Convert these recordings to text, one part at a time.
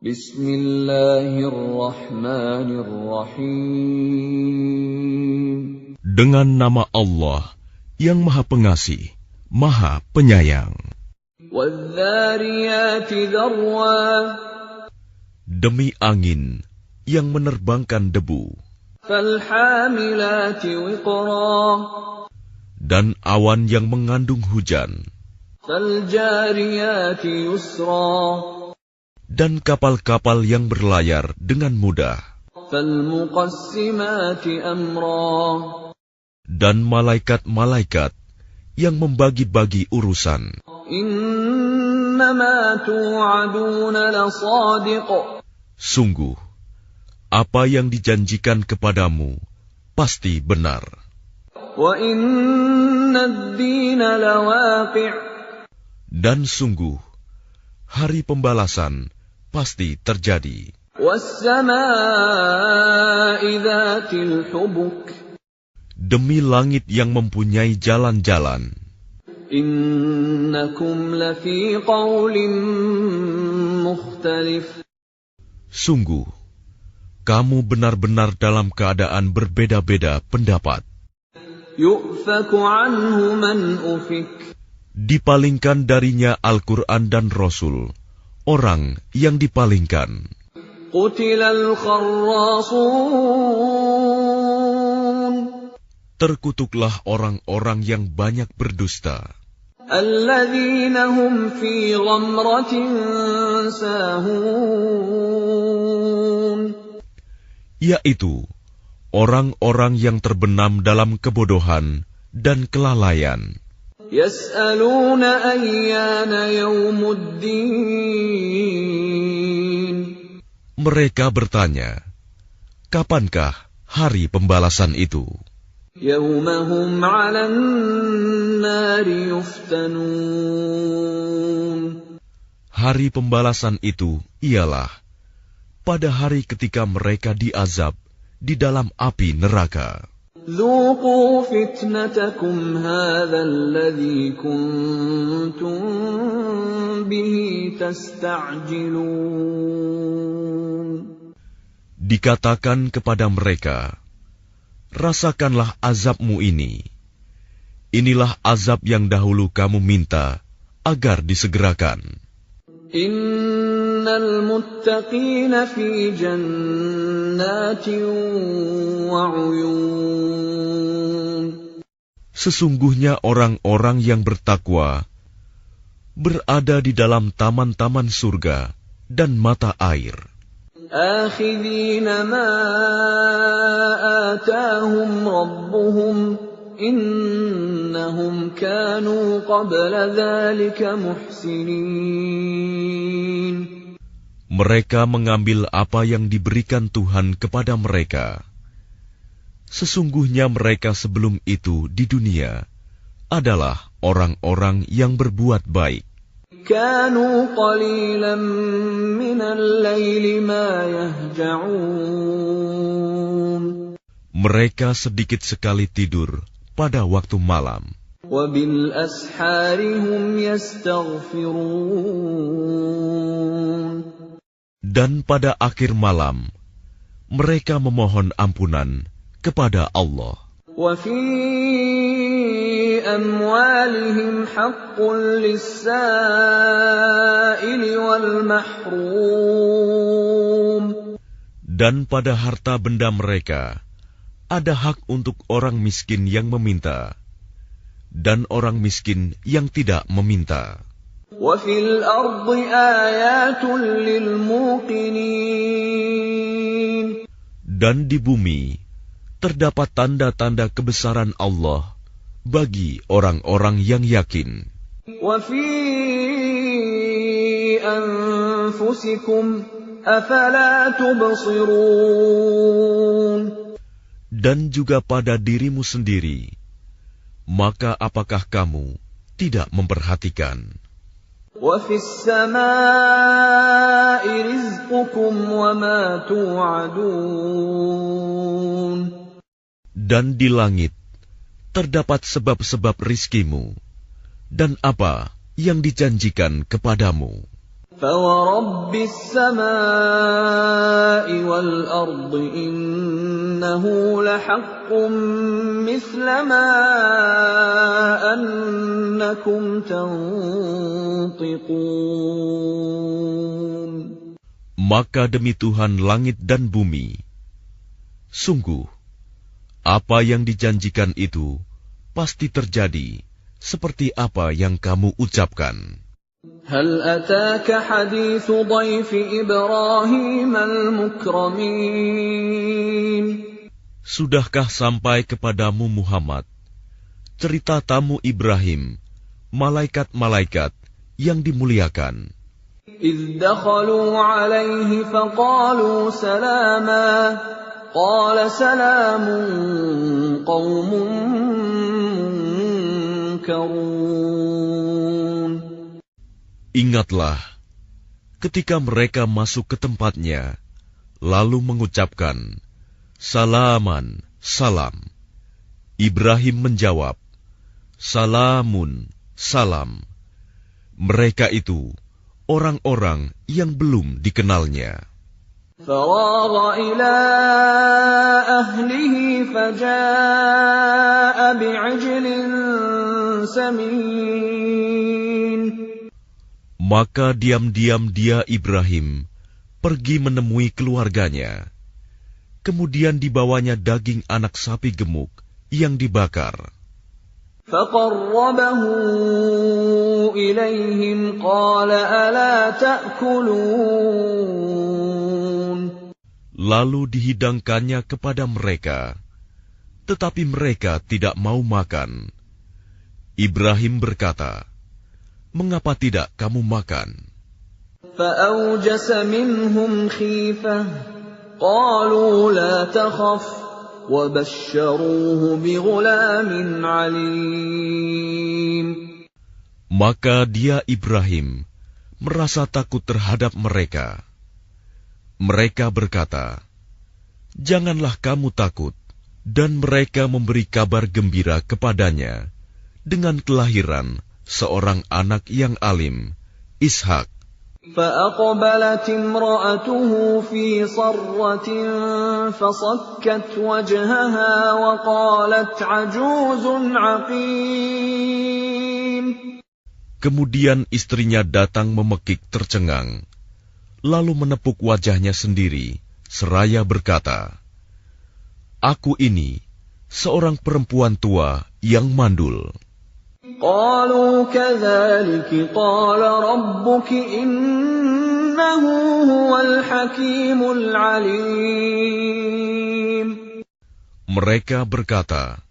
Bismillahirrahmanirrahim. Dengan nama Allah yang Maha Pengasih, Maha Penyayang. Wadh-dhariyati dharwa. Demi angin yang menerbangkan debu. Falhamilati wiqra. Dan awan yang mengandung hujan. Faljariyati yusra. Dan kapal-kapal yang berlayar dengan mudah. Falmuqassimati amra. Dan malaikat-malaikat yang membagi-bagi urusan. Innama tu'aduna lasadiq. Sungguh, apa yang dijanjikan kepadamu pasti benar. Wa inna ad-dina lawaqi'. Dan sungguh, hari pembalasan pasti terjadi. Was-samaa'i dhatil hubuk. Demi langit yang mempunyai jalan-jalan. Innakum lafi qawlin mukhtalif. Sungguh, kamu benar-benar dalam keadaan berbeda-beda pendapat. Yu'faku anhu man ufik. Dipalingkan darinya Al-Quran dan Rasul, orang yang dipalingkan. Qutilal kharrasun. Terkutuklah orang-orang yang banyak berdusta. Alladzina hum fi ghamratin sahun. Yaitu orang-orang yang terbenam dalam kebodohan dan kelalaian. Yas'aluna ayyana yawmuddin. Mereka bertanya, kapankah hari pembalasan itu? Yawmahum 'alan nari yuftanun. Hari pembalasan itu ialah pada hari ketika mereka diazab di dalam api neraka. Dhuqu fitnatakum hadha alladhi kuntum bihi tasta'jilun. Dikatakan kepada mereka, rasakanlah azabmu ini. Inilah azab yang dahulu kamu minta agar disegerakan. Innal muttaqina fi jannatin wa 'uyun. Sesungguhnya orang-orang yang bertakwa berada di dalam taman-taman surga dan mata air. Akhidhina ma atahum rabbuhum innahum kanu qabla dhalika muhsinin. Mereka mengambil apa yang diberikan Tuhan kepada mereka. Sesungguhnya mereka sebelum itu di dunia adalah orang-orang yang berbuat baik. Kanu qalilan minal laili ma yahja'un. Mereka sedikit sekali tidur pada waktu malam. Wa bil ashari hum yastaghfirun. Dan pada akhir malam, mereka memohon ampunan kepada Allah. Wa fi amwalihim haqqun lis-sa'ili wal mahrum. Dan pada harta benda mereka, ada hak untuk orang miskin yang meminta, dan orang miskin yang tidak meminta. Wa fil ardi ayatun lil muqinin. Dan di bumi terdapat tanda-tanda kebesaran Allah bagi orang-orang yang yakin. Wa fi anfusikum afala tubsirun. Dan juga pada dirimu sendiri, maka apakah kamu tidak memperhatikan? Wa fis samaa'i rizqukum wa ma tu'adun. Dan di langit terdapat sebab-sebab rizkimu dan apa yang dijanjikan kepadamu. فَوَرَبِّ السَّمَاءِ وَالْأَرْضِ إِنَّهُ لَحَقٌّ مِثْلَ مَا أَنَّكُمْ تَنطِقُونَ. Maka demi Tuhan langit dan bumi, sungguh, apa yang dijanjikan itu pasti terjadi seperti apa yang kamu ucapkan. هل أتاك حديث ضيف إبراهيم المكرمين. Sudahkah sampai kepadamu Muhammad cerita tamu Ibrahim, malaikat-malaikat yang dimuliakan? إذ دخلوا عليه فقالوا سلاما قال سلام قوم منكرون. Ingatlah, ketika mereka masuk ke tempatnya, lalu mengucapkan, Salaman, salam. Ibrahim menjawab, Salamun, salam. Mereka itu orang-orang yang belum dikenalnya. فراغ إلى أهله فجاء بعجل سمين. Maka diam-diam dia Ibrahim pergi menemui keluarganya. Kemudian dibawanya daging anak sapi gemuk yang dibakar. فَقَرَّبَهُ إِلَيْهِمْ قَالَ أَلَا تَأْكُلُونَ. Lalu dihidangkannya kepada mereka, tetapi mereka tidak mau makan. Ibrahim berkata, Mengapa tidak kamu makan? فَأَوْجَسَ مِنْهُمْ خِيفَةً قَالُوا لَا تَخَفْ وَبَشَّرُوهُ بِغُلَامٍ عَلِيمٍ. Maka dia Ibrahim merasa takut terhadap mereka. Mereka berkata, Janganlah kamu takut, dan mereka memberi kabar gembira kepadanya dengan kelahiran seorang anak yang alim, Ishak. فَأَقْبَلَتِ امْرَأَتُهُ فِي صَرَّةٍ فَصَكَّتْ وَجْهَهَا وَقَالَتْ عَجُوزٌ عَقِيمٌ. Kemudian istrinya datang memekik tercengang, lalu menepuk wajahnya sendiri, seraya berkata, Aku ini seorang perempuan tua yang mandul. قالوا كذلك قال ربك إنه هو الحكيم العليم. Mereka berkata,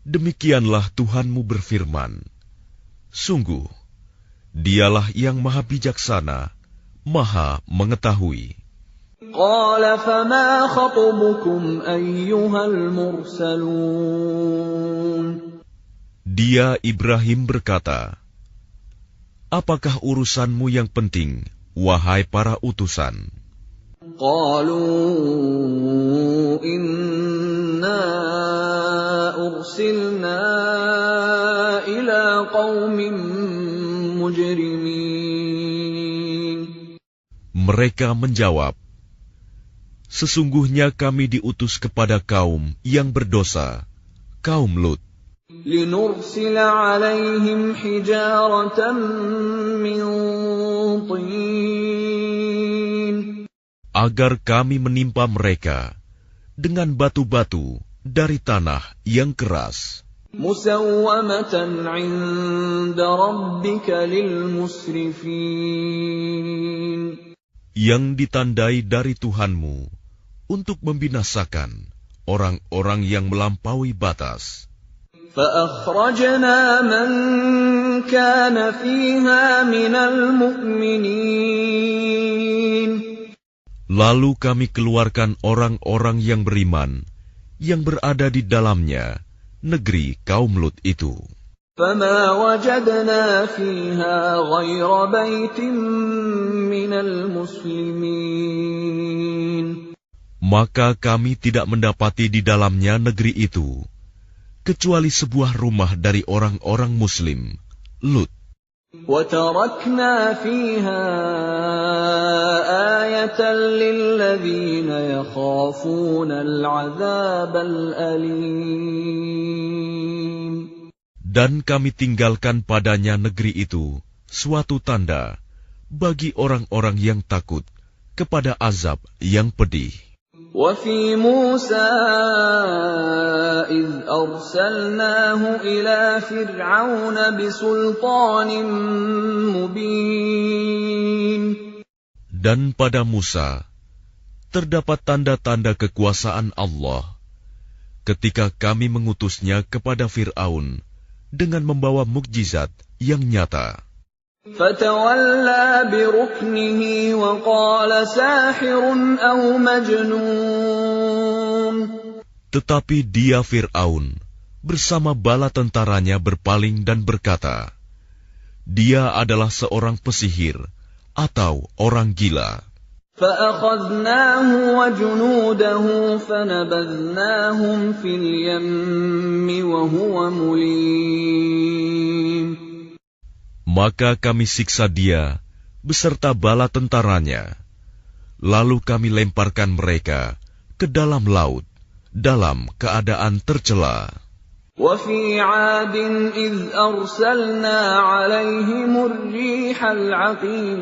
Demikianlah Tuhanmu berfirman, Sungguh, Dialah yang maha bijaksana, maha mengetahui. قال فما خطبكم أيها المرسلون. Dia Ibrahim berkata, Apakah urusanmu yang penting, wahai para utusan? قالوا إنا أرسلنا إلى قوم مجرمين. Mereka menjawab, Sesungguhnya kami diutus kepada kaum yang berdosa, kaum Lut. لنرسل عليهم حجارة من طين. Agar kami menimpa mereka dengan batu-batu dari tanah yang keras. مسومة عند ربك للمسرفين. Yang ditandai dari Tuhanmu untuk membinasakan orang-orang yang melampaui batas. فأخرجنا من كان فيها من المؤمنين. Lalu kami keluarkan orang-orang yang beriman yang berada di dalamnya, negeri kaum Lut itu. فما وجدنا فيها غير بيت من المسلمين. Maka kami tidak mendapati di dalamnya negeri itu kecuali sebuah rumah dari orang-orang Muslim, Lut. وَتَرَكْنَا فِيهَا آيَةً لِّلَّذِينَ يَخَافُونَ الْعَذَابَ الْأَلِيمَ. Dan kami tinggalkan padanya negeri itu suatu tanda bagi orang-orang yang takut kepada azab yang pedih. وَفِي مُوسَىٰ إِذْ أَرْسَلْنَاهُ إِلَىٰ فِرْعَوْنَ بِسُلْطَانٍ مُّبِينٍ. Dan pada Musa terdapat tanda-tanda kekuasaan Allah ketika kami mengutusnya kepada Fir'aun dengan membawa mukjizat yang nyata. فَتَوَلَّىٰ بِرُكْنِهِ وَقَالَ سَاحِرٌ أَوْ مَجْنُونٌ. Tetapi dia Fir'aun bersama bala tentaranya berpaling dan berkata, dia adalah seorang pesihir atau orang gila. فَأَخَذْنَاهُ وَجُنُودَهُ فَنَبَذْنَاهُمْ فِي الْيَمِّ وَهُوَ مُلِيمٌ. Maka kami siksa dia beserta bala tentaranya, lalu kami lemparkan mereka ke dalam laut dalam keadaan tercela. وَفِي عَادٍ إِذْ أَرْسَلْنَا عَلَيْهِمُ الرِّيحَ الْعَقِيمَ.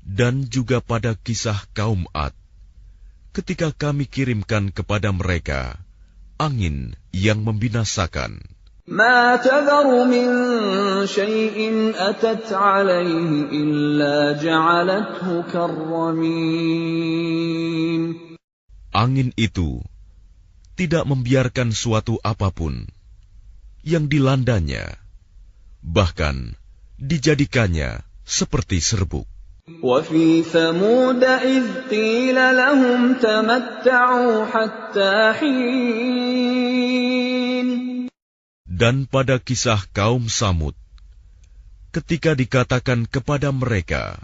Dan juga pada kisah kaum Ad, ketika kami kirimkan kepada mereka angin yang membinasakan. مَا تَذَرُ مِن شَيْءٍ أَتَتْ عَلَيْهِ إِلَّا جَعَلَتْهُ كَالرَّمِيمِ. Angin itu tidak membiarkan suatu apapun yang dilandanya, bahkan dijadikannya seperti serbuk. وَفِي ثَمُودَ إِذْ قِيلَ لَهُمْ تَمَتَّعُوا حَتَّىٰ حِينٍ. Dan pada kisah kaum Samud, ketika dikatakan kepada mereka,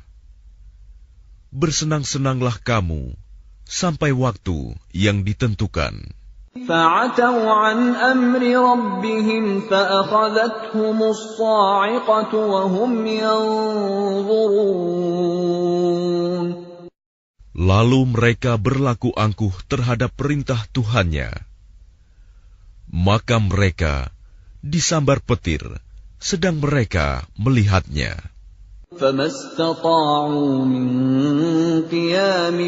bersenang-senanglah kamu sampai waktu yang ditentukan. فَعَتَوْا عَنْ أَمْرِ رَبِّهِمْ فَأَخَذَتْهُمُ الصَّاعِقَةُ وَهُمْ يَنظُرُونَ. Lalu mereka berlaku angkuh terhadap perintah Tuhannya. Maka mereka disambar petir sedang mereka melihatnya. فَمَا اسْتَطَاعُوا مِنْ قِيَامٍ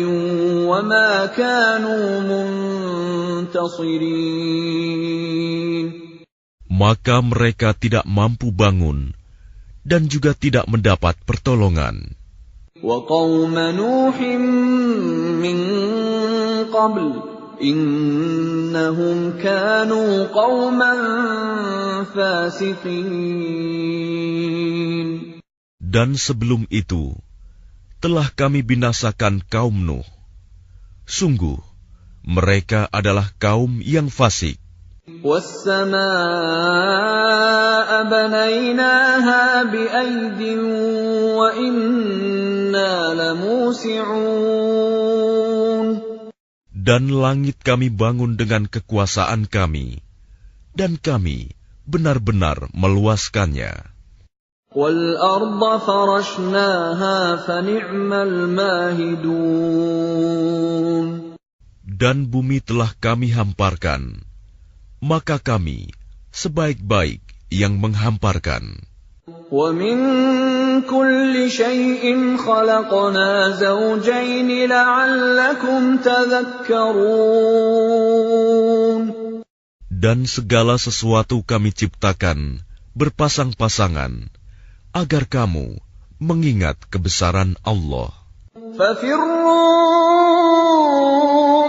وَمَا كَانُوا مُنْتَصِرِينَ. Maka mereka tidak mampu bangun dan juga tidak mendapat pertolongan. وَقَوْمَ نُوحٍ مِّن قَبْلُ إِنَّهُمْ كَانُوا قَوْمًا فَاسِقِينَ. Dan sebelum itu, telah kami binasakan kaum Nuh. Sungguh, mereka adalah kaum yang fasik. وَالسَّمَاءَ بَنَيْنَاهَا بِأَيْدٍ وَإِنَّا لَمُوسِعُونَ. Dan langit kami bangun dengan kekuasaan kami, dan kami benar-benar meluaskannya. وَالْأَرْضَ فَرَشْنَاهَا فَنِعْمَ الْمَاهِدُونَ. Dan bumi telah kami hamparkan, maka kami sebaik-baik yang menghamparkan. وَمِن كُلِّ شَيْءٍ خَلَقْنَا زَوْجَيْنِ لَعَلَّكُمْ تَذَكَّرُونَ. Dan segala sesuatu kami ciptakan berpasang-pasangan, agar kamu mengingat kebesaran Allah. فَفِرُّوا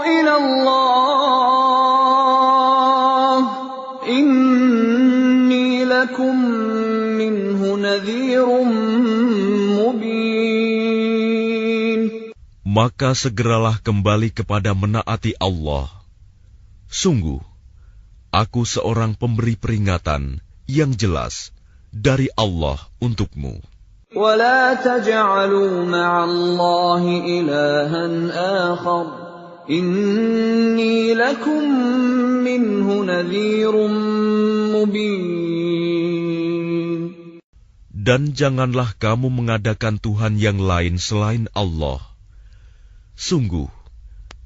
إِلَى اللَّهِ إِنِّي لَكُمْ مِنْهُ نَذِيرٌ مُبِينٌ. Maka segeralah kembali kepada menaati Allah. Sungguh, aku seorang pemberi peringatan yang jelas dari Allah untukmu. وَلَا تَجْعَلُوا مَعَ اللَّهِ إِلَٰهًا آخَرَ إِنِّي لَكُمْ مِنْهُ نَذِيرٌ مُبِينٌ. Dan janganlah kamu mengadakan Tuhan yang lain selain Allah. Sungguh,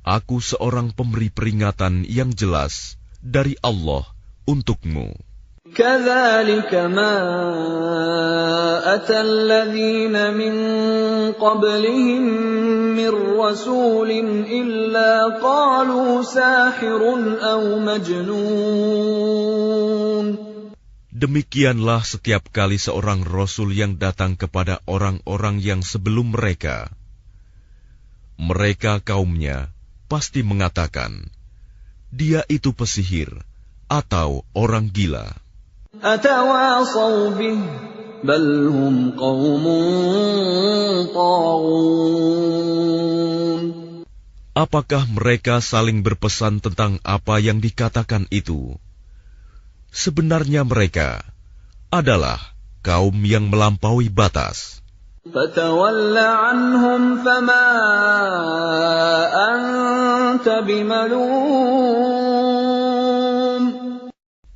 aku seorang pemberi peringatan yang jelas dari Allah untukmu. كَذَلِكَ مَا أَتَى الَّذِينَ مِن قَبْلِهِم مِّن رَّسُولٍ إِلَّا قَالُوا سَاحِرٌ أَوْ مَجْنُونٌ. Demikianlah setiap kali seorang rasul yang datang kepada orang-orang yang sebelum mereka. Mereka kaumnya pasti mengatakan, dia itu pesihir atau orang gila. أَتَوَاصَوْا بِهِ بَلْ هُمْ قَوْمٌ طَاغُونَ. Apakah mereka saling berpesan tentang apa yang dikatakan itu? Sebenarnya mereka adalah kaum yang melampaui batas. فَتَوَلَّ عَنْهُمْ فَمَا أَنْتَ بِمَلُومٍ.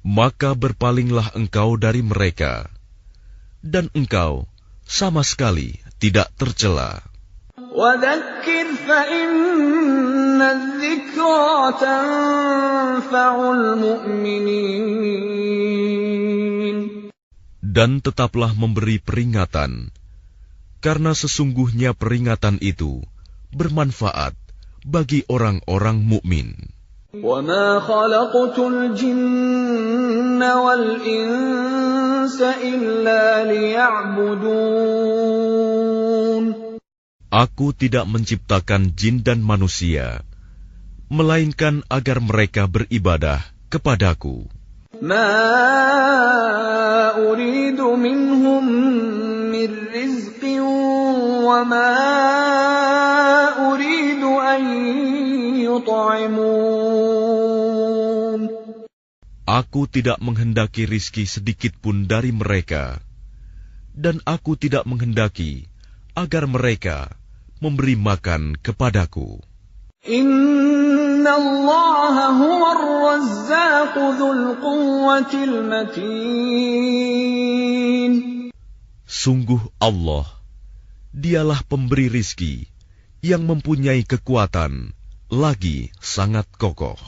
Maka berpalinglah engkau dari mereka, dan engkau sama sekali tidak tercela. وَذَكِّرْ فَإِنَّ الذِّكْرَى تَنفَعُ الْمُؤْمِنِينَ. Dan tetaplah memberi peringatan, karena sesungguhnya peringatan itu bermanfaat bagi orang-orang mukmin. وَمَا خَلَقْتُ الْجِنَّ وَالْإِنسَ إِلَّا لِيَعْبُدُونَ. Aku tidak menciptakan jin dan manusia, melainkan agar mereka beribadah kepadaku. مَا أُرِيدُ مِنْهُمْ مِنْ رِزْقٍ وَمَا أُرِيدُ أَنْ يُطْعِمُونَ. Aku tidak menghendaki rizki sedikit pun dari mereka, dan aku tidak menghendaki agar mereka memberi makan kepadaku. Inna Allah huwa ar-razzaq dzul quwwatil matin. Sungguh Allah, dialah pemberi rizki yang mempunyai kekuatan lagi sangat kokoh.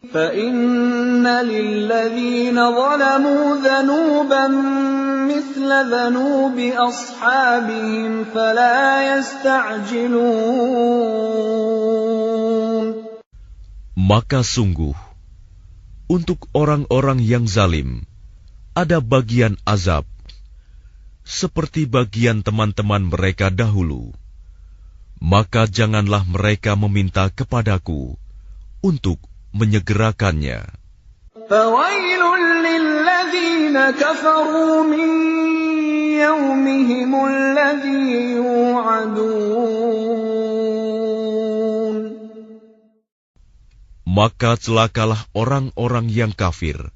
فَإِنَّ لِلَّذِينَ ظَلَمُوا ذَنُوبًا مِثْلَ ذَنُوبِ أَصْحَابِهِمْ فَلَا يَسْتَعْجِلُونَ. Maka sungguh, untuk orang-orang yang zalim, ada bagian azab, seperti bagian teman-teman mereka dahulu. Maka janganlah mereka meminta kepadaku untuk menyegerakannya. فَوَيْلٌ لِلَّذِينَ كَفَرُوا مِنْ يَوْمِهِمُ الَّذِي يُوعَدُونَ. Maka celakalah orang-orang yang kafir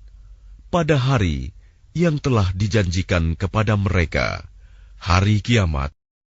pada hari yang telah dijanjikan kepada mereka, hari kiamat.